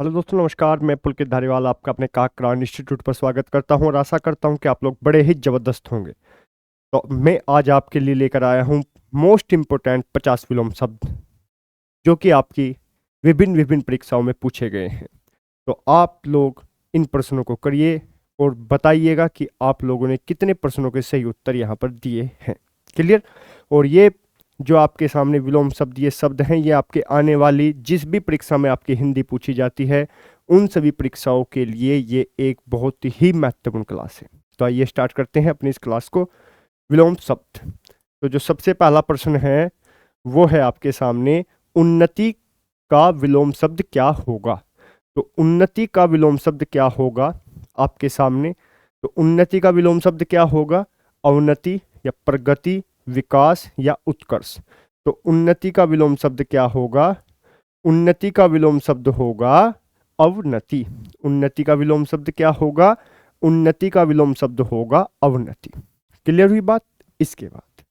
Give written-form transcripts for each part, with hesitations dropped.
Hello दोस्तों, नमस्कार। मैं पुलकित धारीवाल आपका अपने काकरान इंस्टीट्यूट पर स्वागत करता हूं और आशा करता हूं कि आप लोग बड़े ही ज़बरदस्त होंगे। तो मैं आज आपके लिए लेकर आया हूं मोस्ट इम्पोर्टेंट 50 विलोम शब्द जो कि आपकी विभिन्न विभिन्न परीक्षाओं में पूछे गए हैं। तो आप लोग इन प्रश्नों को करिए और बताइएगा कि आप लोगों ने कितने प्रश्नों के सही उत्तर यहाँ पर दिए हैं। क्लियर? और ये जो आपके सामने विलोम शब्द ये शब्द हैं, ये आपके आने वाली जिस भी परीक्षा में आपकी हिंदी पूछी जाती है उन सभी परीक्षाओं के लिए ये एक बहुत ही महत्वपूर्ण क्लास है। तो आइए स्टार्ट करते हैं अपनी इस क्लास को। विलोम शब्द। तो जो सबसे पहला प्रश्न है वो है आपके सामने, उन्नति का विलोम शब्द क्या होगा। तो उन्नति का विलोम शब्द क्या होगा आपके सामने। तो उन्नति का विलोम शब्द क्या होगा? अवनति या प्रगति, विकास या उत्कर्ष। तो उन्नति का विलोम शब्द क्या होगा? उन्नति का विलोम शब्द होगा अवनति। उन्नति का विलोम शब्द क्या होगा? उन्नति का विलोम शब्द होगा अवनति। क्लियर हुई बात? इसके बाद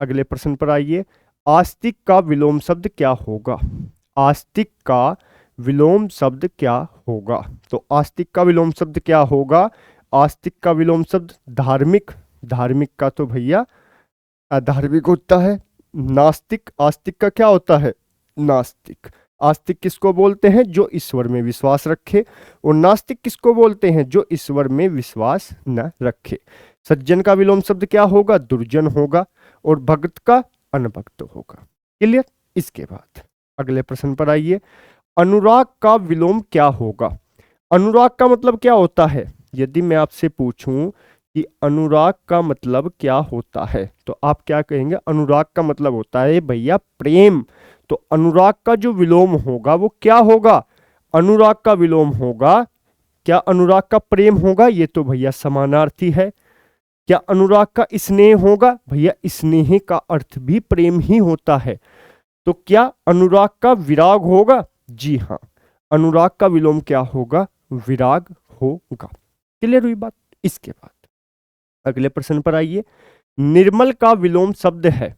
अगले प्रश्न पर आइए। आस्तिक का विलोम शब्द क्या होगा? आस्तिक का विलोम शब्द क्या होगा? तो आस्तिक का विलोम शब्द क्या होगा? आस्तिक का विलोम शब्द धार्मिक। धार्मिक का तो भैया अधार्मिक होता है। नास्तिक। आस्तिक का क्या होता है? नास्तिक। आस्तिक किसको बोलते हैं? जो ईश्वर में विश्वास रखे। और नास्तिक किसको बोलते हैं? जो ईश्वर में विश्वास न रखे। सज्जन का विलोम शब्द क्या होगा? दुर्जन होगा। और भक्त का अनभक्त होगा। क्लियर? इसके बाद अगले प्रश्न पर आइए। अनुराग का विलोम क्या होगा? अनुराग का मतलब क्या होता है? यदि मैं आपसे पूछूं कि अनुराग का मतलब क्या होता है तो आप क्या कहेंगे? अनुराग का मतलब होता है भैया प्रेम। तो अनुराग का जो विलोम होगा वो क्या होगा? अनुराग का विलोम होगा, क्या अनुराग का प्रेम होगा? ये तो भैया समानार्थी है। क्या अनुराग का स्नेह होगा? भैया स्नेह का अर्थ भी प्रेम ही होता है। तो क्या अनुराग का विराग होगा? जी हाँ, अनुराग का विलोम क्या होगा? विराग होगा। क्लियर हुई बात? इसके बाद अगले प्रश्न पर आइए। निर्मल का विलोम शब्द है।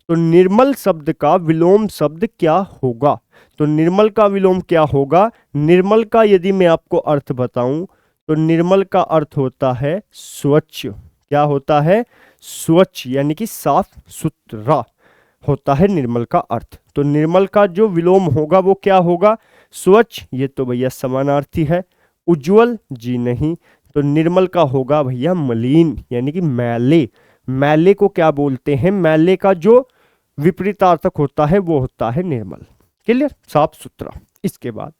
तो निर्मल शब्द का विलोम शब्द क्या होगा? तो निर्मल का विलोम क्या होगा? निर्मल का यदि मैं आपको अर्थ बताऊं तो निर्मल का अर्थ होता है स्वच्छ। क्या होता है? स्वच्छ, यानी कि साफ सुथरा होता है निर्मल का अर्थ। तो निर्मल का जो विलोम होगा वो क्या होगा? स्वच्छ। ये तो भैया समानार्थी है। उज्जवल? जी नहीं। तो निर्मल का होगा भैया मलिन, यानी कि मैले। मैले को क्या बोलते हैं? मैले का जो विपरीतार्थक होता है वो होता है निर्मल। क्लियर? साफ सुथरा। इसके बाद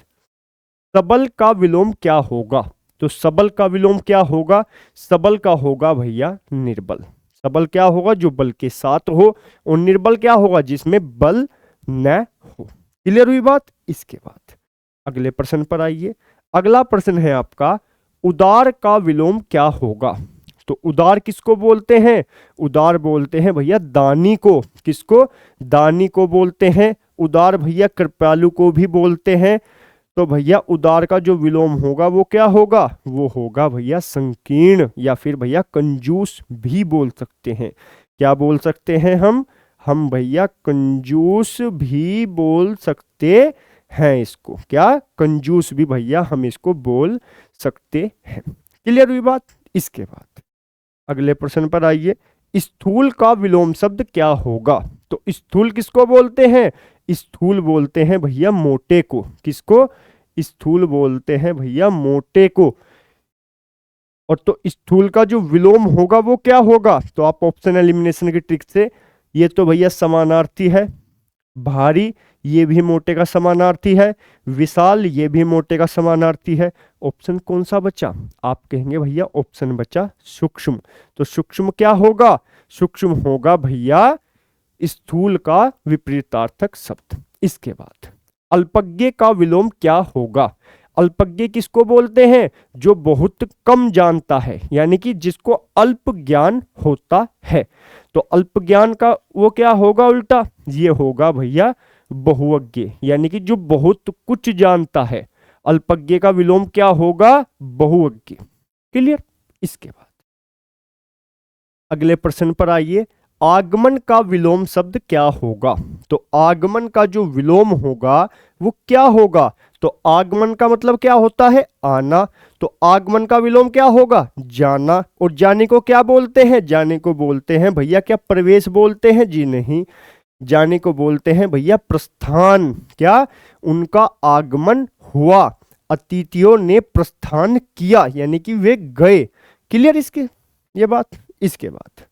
सबल का विलोम क्या होगा? तो सबल का विलोम क्या होगा? सबल का होगा भैया निर्बल। सबल क्या होगा? जो बल के साथ हो। और निर्बल क्या होगा? जिसमें बल न हो। क्लियर हुई बात? इसके बाद अगले प्रश्न पर आइए। अगला प्रश्न है आपका, उदार का विलोम क्या होगा? तो उदार किसको बोलते हैं? उदार बोलते हैं भैया दानी को। किसको? दानी को बोलते हैं। उदार भैया कृपालु को भी बोलते हैं। तो भैया उदार का जो विलोम होगा वो क्या होगा? वो होगा भैया संकीर्ण, या फिर भैया कंजूस भी बोल सकते हैं। क्या बोल सकते हैं हम भैया कंजूस भी बोल सकते हैं इसको। क्या? कंजूस भी भैया हम इसको बोल सकते हैं। क्लियर हुई बात? इसके बाद अगले प्रश्न पर आइए। स्थूल का विलोम शब्द क्या होगा? तो स्थूल किसको बोलते हैं? स्थूल बोलते हैं भैया मोटे को। किसको? स्थूल बोलते हैं भैया मोटे को। और तो स्थूल का जो विलोम होगा वो क्या होगा? तो आप ऑप्शन एलिमिनेशन की ट्रिक से, ये तो भैया समानार्थी है। भारी, ये भी मोटे का समानार्थी है। विशाल, ये भी मोटे का समानार्थी है। ऑप्शन कौन सा बचा? आप कहेंगे भैया ऑप्शन बचा सूक्ष्म। तो सूक्ष्म क्या होगा? सूक्ष्म होगा भैया स्थूल का विपरीतार्थक शब्द। इसके बाद अल्पज्ञ का विलोम क्या होगा? अल्पज्ञ किसको बोलते हैं? जो बहुत कम जानता है, यानी कि जिसको अल्प ज्ञान होता है। तो अल्प ज्ञान का वो क्या होगा उल्टा? ये होगा भैया बहुअज्ञ, यानी कि जो बहुत कुछ जानता है। अल्पज्ञ का विलोम क्या होगा? बहुअज्ञ। क्लियर? इसके बाद अगले प्रश्न पर आइए। आगमन का विलोम शब्द क्या होगा? तो आगमन का जो विलोम होगा वो क्या होगा? तो आगमन का मतलब क्या होता है? आना। तो आगमन का विलोम क्या होगा? जाना। और जाने को क्या बोलते हैं? जाने को बोलते हैं भैया क्या प्रवेश बोलते हैं? जी नहीं, जाने को बोलते हैं भैया प्रस्थान। क्या? उनका आगमन हुआ, अतिथियों ने प्रस्थान किया, यानी कि वे गए। क्लियर इसके ये बात? इसके बाद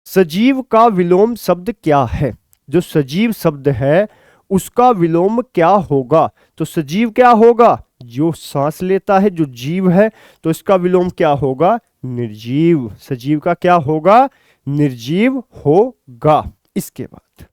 सजीव का विलोम शब्द क्या है? जो सजीव शब्द है उसका विलोम क्या होगा? तो सजीव क्या होगा? जो सांस लेता है, जो जीव है, तो इसका विलोम क्या होगा? निर्जीव। सजीव का क्या होगा? निर्जीव होगा। इसके बाद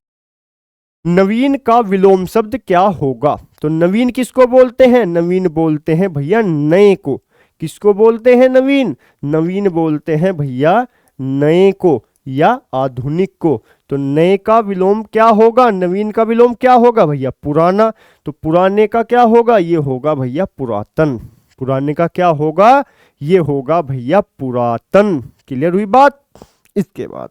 नवीन का विलोम शब्द क्या होगा? तो नवीन किसको बोलते हैं? नवीन बोलते हैं भैया नए को। किसको बोलते हैं नवीन? नवीन बोलते हैं भैया नए को या आधुनिक को। तो नए का विलोम क्या होगा? नवीन का विलोम क्या होगा भैया? पुराना। तो पुराने का क्या होगा? ये होगा भैया पुरातन। पुराने का क्या होगा? ये होगा भैया पुरातन। क्लियर हुई बात? इसके बाद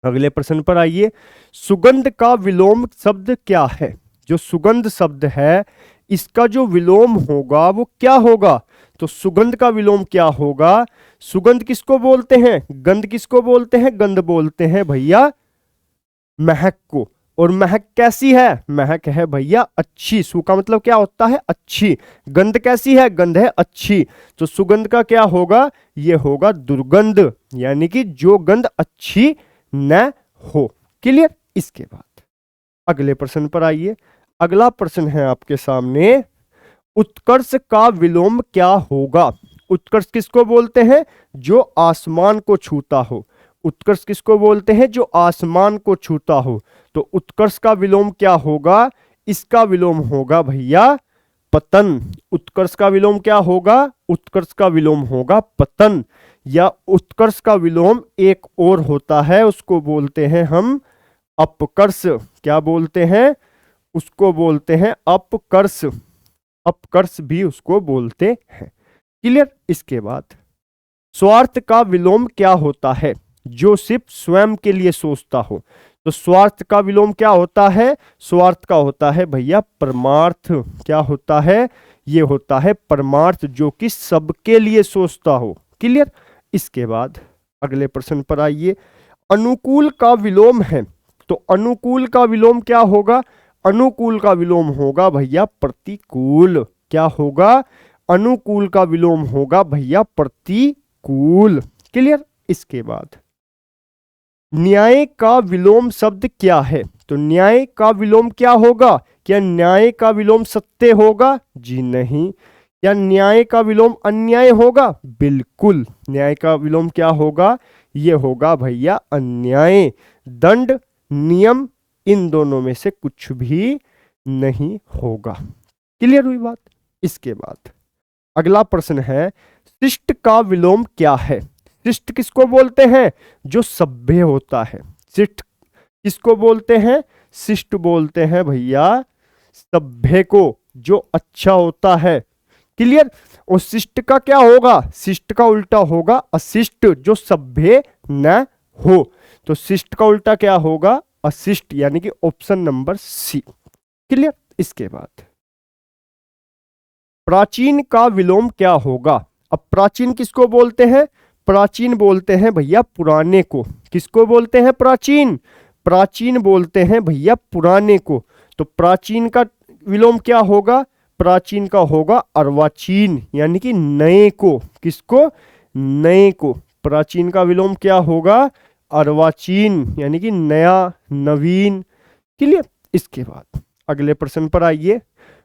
अगले प्रश्न पर आइए। सुगंध का विलोम शब्द क्या है? जो सुगंध शब्द है इसका जो विलोम होगा वो क्या होगा? तो सुगंध का विलोम क्या होगा? सुगंध किसको बोलते हैं? गंध किसको बोलते हैं? गंध बोलते हैं भैया महक को। और महक कैसी है? महक है भैया अच्छी। सु का मतलब क्या होता है? अच्छी। गंध कैसी है? गंध है अच्छी। तो सुगंध का क्या होगा? ये होगा दुर्गंध, यानी कि जो गंध अच्छी न हो। क्लियर? इसके बाद अगले प्रश्न पर आइए। अगला प्रश्न है आपके सामने, उत्कर्ष का विलोम क्या होगा? उत्कर्ष किसको बोलते हैं? जो आसमान को छूता हो। उत्कर्ष किसको बोलते हैं? जो आसमान को छूता हो। तो उत्कर्ष का विलोम क्या होगा? इसका विलोम होगा भैया पतन। उत्कर्ष का विलोम क्या होगा? उत्कर्ष का विलोम होगा पतन। या उत्कर्ष का विलोम एक और होता है, उसको बोलते हैं हम अपकर्ष। क्या बोलते हैं? उसको बोलते हैं अपकर्ष। अपकर्ष भी उसको बोलते हैं। क्लियर? इसके बाद स्वार्थ का विलोम क्या होता है? जो सिर्फ स्वयं के लिए सोचता हो। तो स्वार्थ का विलोम क्या होता है? स्वार्थ का होता है भैया परमार्थ। क्या होता है? ये होता है परमार्थ, जो कि सबके लिए सोचता हो। क्लियर? इसके बाद अगले प्रश्न पर आइए। अनुकूल का विलोम है, तो अनुकूल का विलोम क्या होगा? अनुकूल का विलोम होगा भैया प्रतिकूल। क्या होगा? अनुकूल का विलोम होगा भैया प्रतिकूल। क्लियर? इसके बाद न्याय का विलोम शब्द क्या है? तो न्याय का विलोम क्या होगा? क्या न्याय का विलोम सत्य होगा? जी नहीं। क्या न्याय का विलोम अन्याय होगा? बिल्कुल। न्याय का विलोम क्या होगा? ये होगा भैया अन्याय। दंड, नियम, इन दोनों में से कुछ भी नहीं होगा। क्लियर हुई बात? इसके बाद अगला प्रश्न है, शिष्ट का विलोम क्या है? शिष्ट किसको बोलते हैं? जो सभ्य होता है। शिष्ट किसको बोलते हैं? शिष्ट बोलते हैं भैया सभ्य को, जो अच्छा होता है। क्लियर? और शिष्ट का क्या होगा? शिष्ट का उल्टा होगा अशिष्ट, जो सभ्य न हो। तो शिष्ट का उल्टा क्या होगा? अशिष्ट, यानी कि ऑप्शन नंबर सी। क्लियर? इसके बाद प्राचीन का विलोम क्या होगा? अब प्राचीन किसको बोलते हैं? प्राचीन बोलते हैं भैया पुराने को। किसको बोलते हैं प्राचीन? प्राचीन बोलते हैं भैया पुराने को। तो प्राचीन का विलोम क्या होगा? प्राचीन का होगा अर्वाचीन, यानी कि नए को। किसको? नए को। प्राचीन का विलोम क्या होगा? अर्वाचीन, यानी कि नया, नवीन। क्लियर? इसके बाद अगले प्रश्न पर आइए।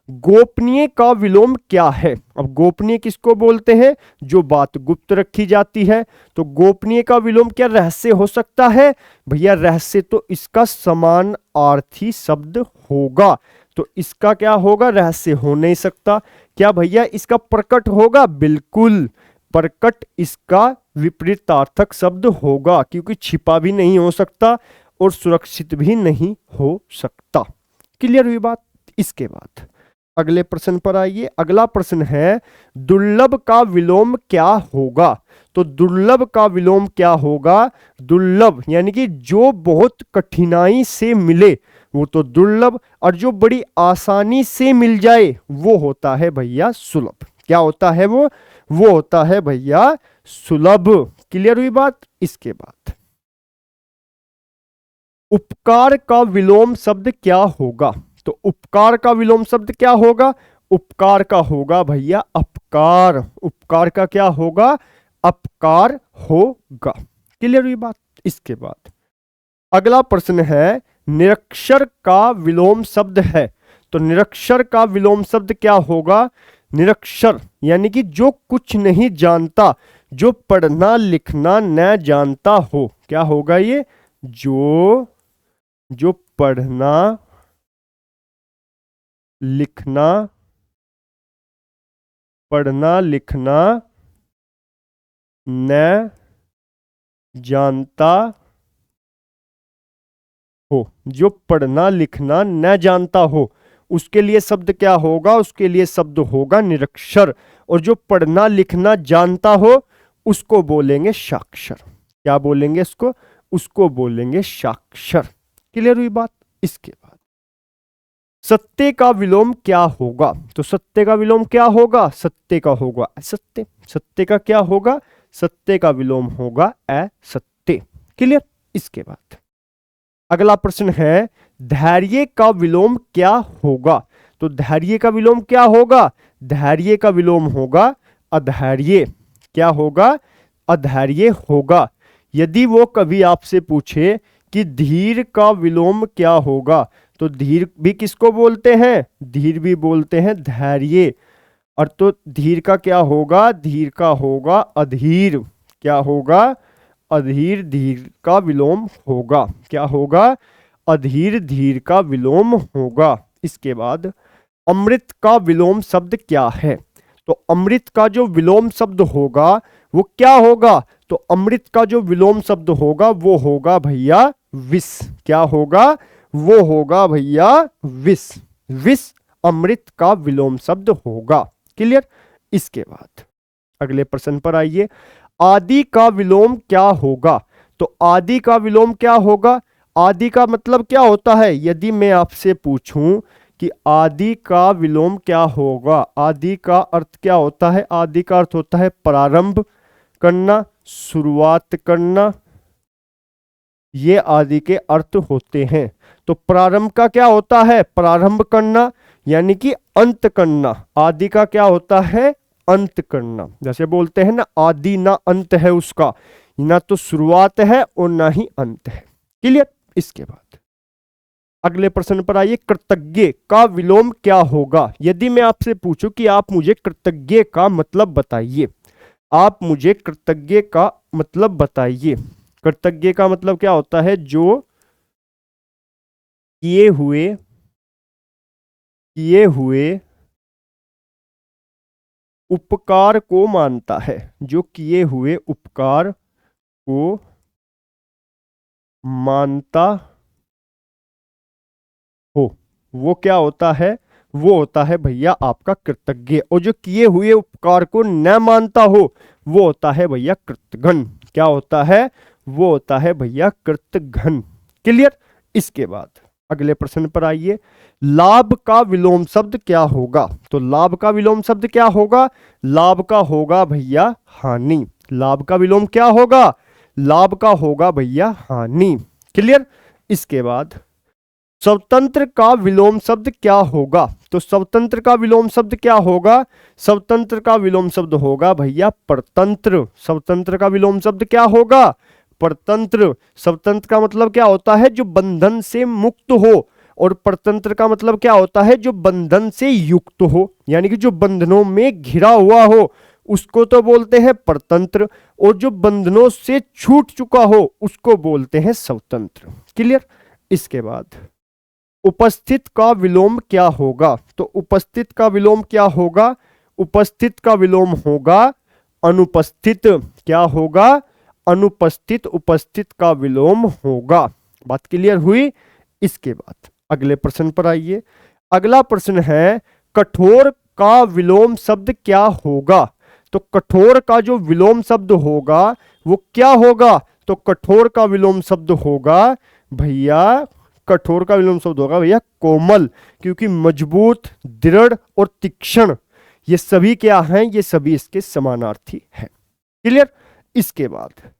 गोपनीय का विलोम क्या है? अब गोपनीय किसको बोलते हैं? जो बात गुप्त रखी जाती है। तो गोपनीय का विलोम क्या रहस्य हो सकता है? भैया रहस्य तो इसका समानार्थी शब्द होगा। तो इसका क्या होगा? रहस्य हो नहीं सकता। क्या भैया इसका प्रकट होगा? बिल्कुल। प्रकट इसका विपरीतार्थक शब्द होगा, क्योंकि छिपा भी नहीं हो सकता और सुरक्षित भी नहीं हो सकता। क्लियर हुई बात? इसके बाद अगले प्रश्न पर आइए। अगला प्रश्न है, दुर्लभ का विलोम क्या होगा? तो दुर्लभ का विलोम क्या होगा? दुर्लभ यानी कि जो बहुत कठिनाई से मिले, वो तो दुर्लभ, और जो बड़ी आसानी से मिल जाए वो होता है भैया सुलभ। क्या होता है वो होता है भैया सुलभ। क्लियर हुई बात। इसके बाद उपकार का विलोम शब्द क्या होगा? तो उपकार का विलोम शब्द क्या होगा? उपकार का होगा भैया अपकार। उपकार का क्या होगा? अपकार होगा। क्लियर हुई बात। इसके बाद अगला प्रश्न है, निरक्षर का विलोम शब्द है। तो निरक्षर का विलोम शब्द क्या होगा? निरक्षर यानी कि जो कुछ नहीं जानता, जो पढ़ना लिखना न जानता हो। क्या होगा ये? जो पढ़ना लिखना न जानता हो, जो पढ़ना लिखना न जानता हो, उसके लिए शब्द क्या होगा? उसके लिए शब्द होगा निरक्षर। और जो पढ़ना लिखना जानता हो उसको बोलेंगे साक्षर। क्या बोलेंगे इसको? उसको बोलेंगे साक्षर। क्लियर हुई बात। इसके बाद सत्य का विलोम क्या होगा? तो सत्य का विलोम क्या होगा? सत्य का होगा असत्य। सत्य का क्या होगा? सत्य का विलोम होगा असत्य। क्लियर। इसके बाद अगला प्रश्न है, धैर्य का विलोम क्या होगा? तो धैर्य का विलोम क्या होगा? धैर्य का विलोम होगा अधैर्य। क्या होगा? अधैर्य होगा। यदि वो कभी आपसे पूछे कि धीर का विलोम क्या होगा, तो धीर भी किसको बोलते हैं? धीर भी बोलते हैं धैर्य। और तो धीर का क्या होगा? धीर का होगा अधीर। क्या होगा? अधीर धीर का विलोम होगा। क्या होगा? अधीर धीर का विलोम होगा। इसके बाद अमृत का विलोम शब्द क्या है? तो अमृत का जो विलोम शब्द होगा वो क्या होगा? तो अमृत का जो विलोम शब्द होगा वो होगा भैया विष। क्या होगा? वो होगा भैया विष। विष अमृत का विलोम शब्द होगा। क्लियर। इसके बाद अगले प्रश्न पर आइए, आदि का विलोम क्या होगा? तो आदि का विलोम क्या होगा? आदि का मतलब क्या होता है? यदि मैं आपसे पूछूं कि आदि का विलोम क्या होगा, आदि का अर्थ क्या होता है? आदि का अर्थ होता है प्रारंभ करना, शुरुआत करना। ये आदि के अर्थ होते हैं। तो प्रारंभ का क्या होता है? प्रारंभ करना यानी कि अंत करना। आदि का क्या होता है? अंत करना। जैसे बोलते हैं ना, आदि ना अंत है उसका, ना तो शुरुआत है और ना ही अंत है। क्लियर। इसके बाद अगले प्रश्न पर आइए, कृतज्ञ का विलोम क्या होगा? यदि मैं आपसे पूछूं कि आप मुझे कृतज्ञ का मतलब बताइए, आप मुझे कृतज्ञ का मतलब बताइए। कृतज्ञ का मतलब क्या होता है? जो किए हुए उपकार को मानता है। जो किए हुए उपकार को मानता हो, वो क्या होता है? वो होता है भैया आपका कृतज्ञ। और जो किए हुए उपकार को न मानता हो वो होता है भैया कृतघ्न। क्या होता है? वो होता है भैया कृतघ्न। क्लियर। इसके बाद अगले प्रश्न पर आइए, लाभ का विलोम शब्द क्या होगा? तो लाभ का विलोम शब्द क्या होगा? लाभ का होगा भैया हानि। लाभ का विलोम क्या होगा? लाभ का होगा भैया हानि। क्लियर। इसके बाद स्वतंत्र का विलोम शब्द क्या होगा? तो स्वतंत्र का विलोम शब्द क्या होगा? स्वतंत्र का विलोम शब्द होगा भैया परतंत्र। स्वतंत्र का विलोम शब्द क्या होगा? परतंत्र। स्वतंत्र का मतलब क्या होता है? जो बंधन से मुक्त हो। और परतंत्र का मतलब क्या होता है? जो बंधन से युक्त हो, यानी कि जो बंधनों में घिरा हुआ हो उसको तो बोलते हैं परतंत्र, और जो बंधनों से छूट चुका हो उसको बोलते हैं स्वतंत्र। क्लियर। इसके बाद उपस्थित का विलोम क्या होगा? तो उपस्थित का विलोम क्या होगा? उपस्थित का विलोम होगा अनुपस्थित। क्या होगा? अनुपस्थित। उपस्थित का विलोम होगा। बात क्लियर हुई। इसके बाद अगले प्रश्न पर आइए। अगला प्रश्न है, कठोर का विलोम शब्द क्या होगा? तो कठोर का जो विलोम शब्द होगा वो क्या होगा? तो कठोर का विलोम शब्द होगा भैया कठोर का विलोम शब्द होगा भैया कोमल, क्योंकि मजबूत, दृढ़ और तीक्ष्ण ये सभी क्या हैं, ये सभी इसके समानार्थी हैं। क्लियर। इसके बाद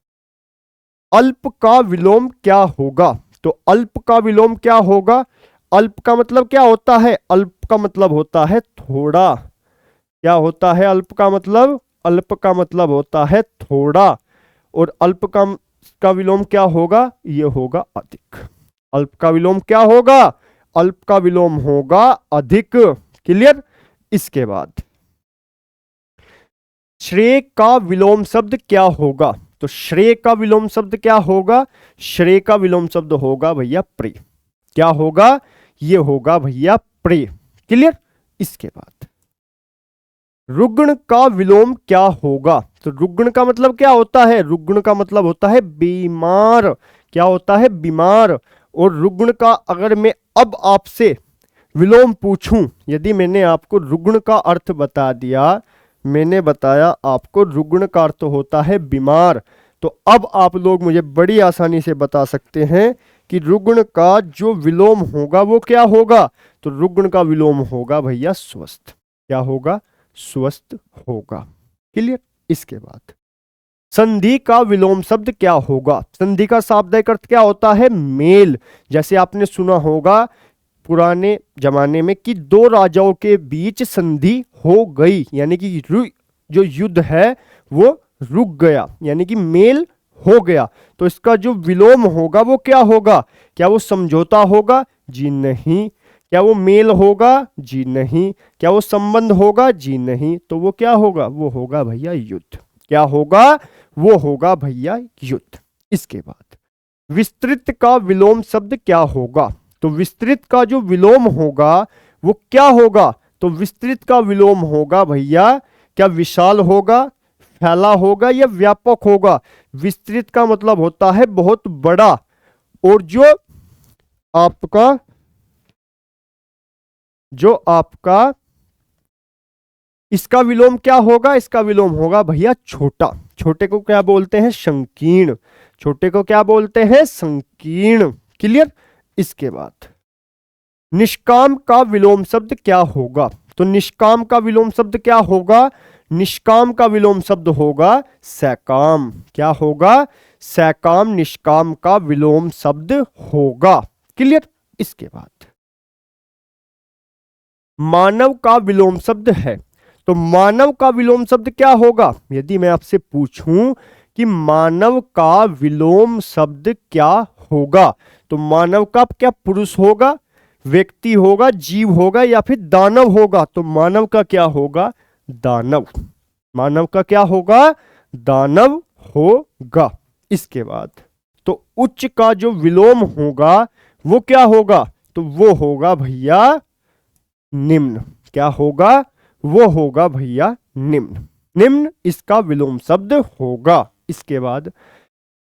अल्प का विलोम क्या होगा? तो अल्प का विलोम क्या होगा? अल्प का मतलब क्या होता है? अल्प का मतलब होता है थोड़ा। क्या होता है अल्प का मतलब? अल्प का मतलब होता है थोड़ा। और अल्प का विलोम क्या होगा? ये होगा अधिक। अल्प का विलोम क्या होगा? अल्प का विलोम होगा अधिक। क्लियर। इसके बाद श्रेय का विलोम शब्द क्या होगा? तो श्रेय का विलोम शब्द क्या होगा? श्रेय का विलोम शब्द होगा भैया प्रिय। क्या होगा? ये होगा भैया प्रिय। क्लियर। इसके बाद रुग्ण का विलोम क्या होगा? तो रुग्ण का मतलब क्या होता है? रुग्ण का मतलब होता है बीमार। क्या होता है? बीमार। और रुग्ण का अगर मैं अब आपसे विलोम पूछूं, यदि मैंने आपको रुग्ण का अर्थ बता दिया, मैंने बताया आपको रुग्ण का अर्थ होता है बीमार, तो अब आप लोग मुझे बड़ी आसानी से बता सकते हैं कि रुग्ण का जो विलोम होगा वो क्या होगा? तो रुग्ण का विलोम होगा भैया स्वस्थ। क्या होगा? स्वस्थ होगा। क्लियर। इसके बाद संधि का विलोम शब्द क्या होगा? संधि का शाब्दिक अर्थ क्या होता है? मेल। जैसे आपने सुना होगा पुराने जमाने में कि दो राजाओं के बीच संधि हो गई, यानी कि जो युद्ध है वो रुक गया, यानी कि मेल हो गया। तो इसका जो विलोम होगा वो क्या होगा? क्या वो समझौता होगा? जी नहीं। क्या वो मेल होगा? जी नहीं। क्या वो संबंध होगा? जी नहीं। तो वो क्या होगा? वो होगा भैया युद्ध। क्या होगा? वो होगा भैया युद्ध। इसके बाद विस्तृत का विलोम शब्द क्या होगा? तो विस्तृत का जो विलोम होगा वो क्या होगा? तो विस्तृत का विलोम होगा भैया क्या विशाल होगा, फैला होगा या व्यापक होगा? विस्तृत का मतलब होता है बहुत बड़ा। और जो आपका इसका विलोम क्या होगा? इसका विलोम होगा भैया छोटा। छोटे को क्या बोलते हैं? संकीर्ण। छोटे को क्या बोलते हैं? संकीर्ण। क्लियर। इसके बाद निष्काम का विलोम शब्द क्या होगा? तो निष्काम का विलोम शब्द क्या होगा? निष्काम का विलोम शब्द होगा सकाम। क्या होगा? सकाम निष्काम का विलोम शब्द होगा। क्लियर। इसके बाद मानव का विलोम शब्द है, तो मानव का विलोम शब्द क्या होगा? यदि मैं आपसे पूछूं कि मानव का विलोम शब्द क्या होगा, तो मानव का क्या पुरुष होगा, व्यक्ति होगा, जीव होगा या फिर दानव होगा? तो मानव का क्या होगा? दानव। मानव का क्या होगा? दानव होगा। इसके बाद तो उच्च का जो विलोम होगा वो क्या होगा? तो वो होगा भैया निम्न। क्या होगा? वो होगा भैया निम्न। निम्न इसका विलोम शब्द होगा। इसके बाद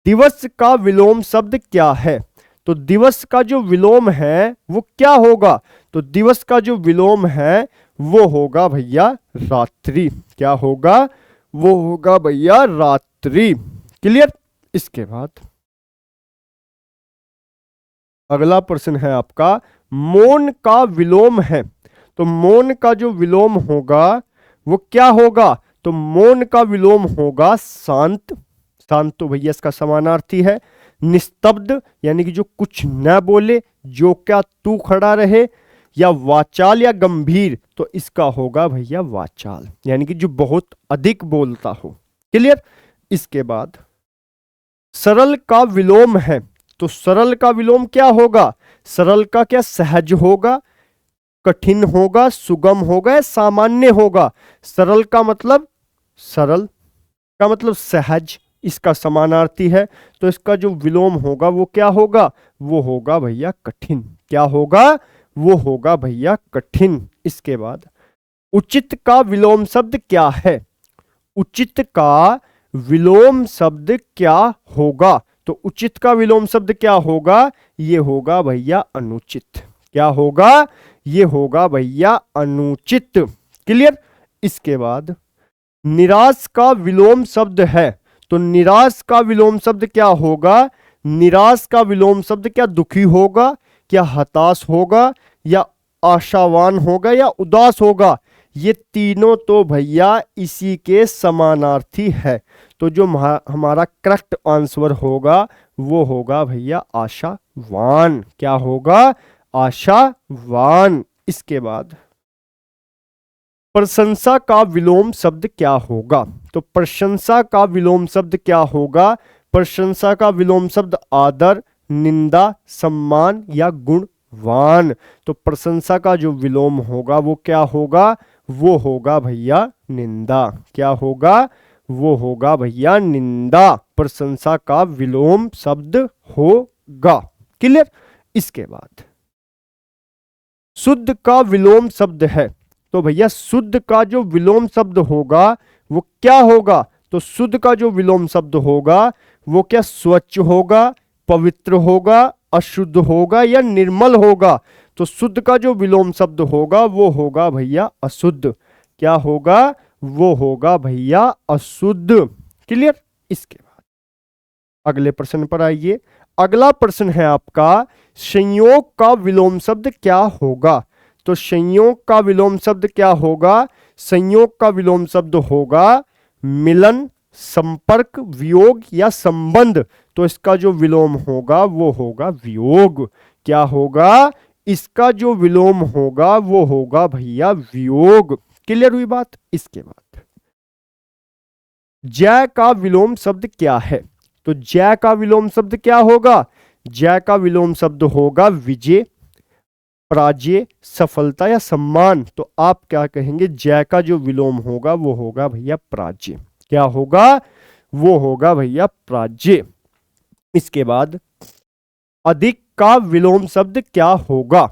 दिवस का विलोम शब्द क्या है? तो दिवस का जो विलोम है वो क्या होगा? तो दिवस का जो विलोम है वो होगा भैया रात्रि। क्या होगा? वो होगा भैया रात्रि। क्लियर। इसके बाद अगला प्रश्न है आपका मौन का विलोम है, तो मौन का जो विलोम होगा वो क्या होगा? तो मौन का विलोम होगा शांत। शांत तो भैया इसका समानार्थी है। निस्तब्ध यानी कि जो कुछ न बोले, जो क्या तू खड़ा रहे, या वाचाल या गंभीर, तो इसका होगा भैया वाचाल, यानी कि जो बहुत अधिक बोलता हो। क्लियर। इसके बाद सरल का विलोम है, तो सरल का विलोम क्या होगा? सरल का क्या सहज होगा, कठिन होगा, सुगम होगा या सामान्य होगा? सरल का मतलब सहज, इसका समानार्थी है, तो इसका जो विलोम होगा वो क्या होगा? वो होगा भैया कठिन। क्या होगा? वो होगा भैया कठिन। इसके बाद उचित का विलोम शब्द क्या है? उचित का विलोम शब्द क्या होगा? तो उचित का विलोम शब्द क्या होगा? ये होगा भैया अनुचित। क्या होगा? ये होगा भैया अनुचित। क्लियर। इसके बाद निराश का विलोम शब्द है, तो निराश का विलोम शब्द क्या होगा? निराश का विलोम शब्द क्या दुखी होगा, क्या हताश होगा या आशावान होगा या उदास होगा? ये तीनों तो भैया इसी के समानार्थी है। तो जो हमारा करेक्ट आंसर होगा वो होगा भैया आशावान। क्या होगा? आशावान। इसके बाद प्रशंसा का विलोम शब्द क्या होगा? तो प्रशंसा का विलोम शब्द क्या होगा? प्रशंसा का विलोम शब्द आदर, निंदा, सम्मान या गुणवान। तो प्रशंसा का जो विलोम होगा वो क्या होगा? वो होगा भैया निंदा। क्या होगा? वो होगा भैया निंदा। प्रशंसा का विलोम शब्द होगा। क्लियर? इसके बाद शुद्ध का विलोम शब्द है। तो भैया शुद्ध का जो विलोम शब्द होगा वो क्या होगा? तो शुद्ध का जो विलोम शब्द होगा वो क्या स्वच्छ होगा, पवित्र होगा, अशुद्ध होगा या निर्मल होगा? तो शुद्ध का जो विलोम शब्द होगा वो होगा भैया अशुद्ध। क्या होगा? वो होगा भैया अशुद्ध। क्लियर? इसके बाद अगले प्रश्न पर आइए। अगला प्रश्न है आपका, संयोग का विलोम शब्द क्या होगा? तो संयोग का विलोम शब्द क्या होगा? संयोग का विलोम शब्द होगा मिलन, संपर्क, वियोग या संबंध। तो इसका जो विलोम होगा वो होगा वियोग। क्या होगा? इसका जो विलोम होगा वो होगा भैया वियोग। क्लियर हुई बात? इसके बाद जय का विलोम शब्द क्या है? तो जय का विलोम शब्द क्या होगा? जय का विलोम शब्द होगा विजय, पराजय, सफलता या सम्मान। तो आप क्या कहेंगे? जय का जो विलोम होगा वो होगा भैया पराजय। क्या होगा? वो होगा भैया पराजय। इसके बाद अधिक का विलोम शब्द क्या होगा?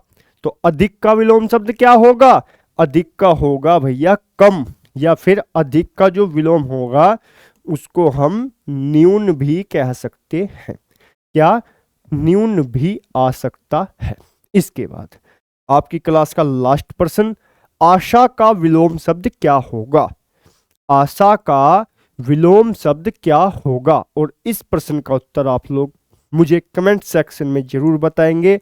तो अधिक का विलोम शब्द क्या होगा? अधिक का होगा भैया कम, या फिर अधिक का जो विलोम होगा उसको हम न्यून भी कह सकते हैं। क्या? न्यून भी आ सकता है। इसके बाद आपकी क्लास का लास्ट प्रश्न, आशा का विलोम शब्द क्या होगा? आशा का विलोम शब्द क्या होगा? और इस प्रश्न का उत्तर आप लोग मुझे कमेंट सेक्शन में जरूर बताएंगे,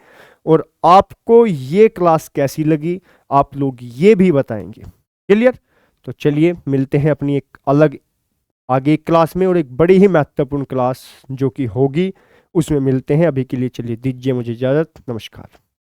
और आपको ये क्लास कैसी लगी आप लोग ये भी बताएंगे। क्लियर? तो चलिए मिलते हैं अपनी एक अलग आगे क्लास में, और एक बड़ी ही महत्वपूर्ण क्लास जो कि होगी उसमें मिलते हैं। अभी के लिए चलिए दीजिए मुझे इजाजत। नमस्कार।